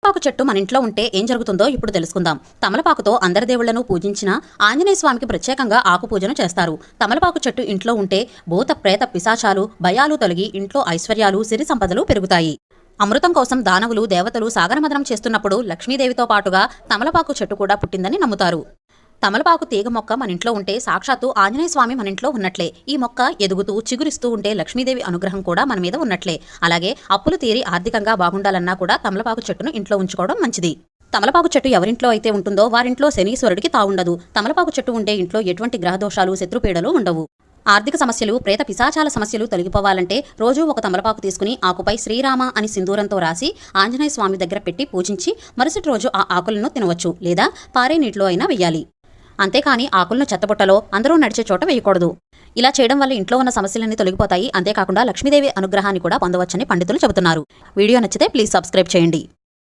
తమలపాకు చెట్టు మన ఇంట్లో ఉంటే ఏం జరుగుతుందో ఇప్పుడు తెలుసుకుందాం. తమలపాకుతో అందరి దేవుళ్లను పూజించిన ఆంజనేయ స్వామికి ప్రత్యేకంగా ఆకు పూజను చేస్తారు. తమలపాకు చెట్టు ఇంట్లో ఉంటే భూత ప్రేత పిశాచాలు భయాలు తొలగి ఇంట్లో ఐశ్వర్యాలు సిరి సంపదలు పెరుగుతాయి. అమృతం కోసం దానవులు దేవతలు సాగరమదనం చేస్తున్నప్పుడు లక్ష్మీదేవితో పాటుగా తమలపాకు చెట్టు కూడా పుట్టిందని నమ్ముతారు. తమలపాకు తీగ మొక్క మన ఇంట్లో ఉంటే సాక్షాత్తు ఆంజనేయ స్వామి మన ఇంట్లో ఉన్నట్లే. ఈ మొక్క ఎదుగుతూ చిగురిస్తూ ఉంటే లక్ష్మీదేవి అనుగ్రహం కూడా మన మీద ఉన్నట్లే. అలాగే అప్పులు తీరి ఆర్థికంగా బాగుండాలన్నా కూడా తమలపాకు చెట్టును ఇంట్లో ఉంచుకోవడం మంచిది. తమలపాకు చెట్టు ఎవరింట్లో అయితే ఉంటుందో వారింట్లో శనీశ్వరుడికి తావుండదు. తమలపాకు చెట్టు ఉండే ఇంట్లో ఎటువంటి గ్రహదోషాలు శత్రుపీడలు ఉండవు. ఆర్థిక సమస్యలు ప్రేత పిశాచాల సమస్యలు తొలగిపోవాలంటే రోజూ ఒక తమలపాకు తీసుకుని ఆకుపై శ్రీరామ అని సింధూరంతో రాసి ఆంజనేయ స్వామి దగ్గర పెట్టి పూజించి మరుసటి రోజు ఆ ఆకులను తినవచ్చు, లేదా పారే నీటిలో అయినా వెయ్యాలి. అంతేకాని ఆకులను చెత్తబుట్టలో అందరూ నడిచే చోట వేయకూడదు. ఇలా చేయడం వల్ల ఇంట్లో ఉన్న సమస్యలన్నీ తొలగిపోతాయి. అంతేకాకుండా లక్ష్మీదేవి అనుగ్రహాన్ని కూడా పొందవచ్చని పండితులు చెబుతున్నారు. వీడియో నచ్చితే ప్లీజ్ సబ్స్క్రైబ్ చేయండి.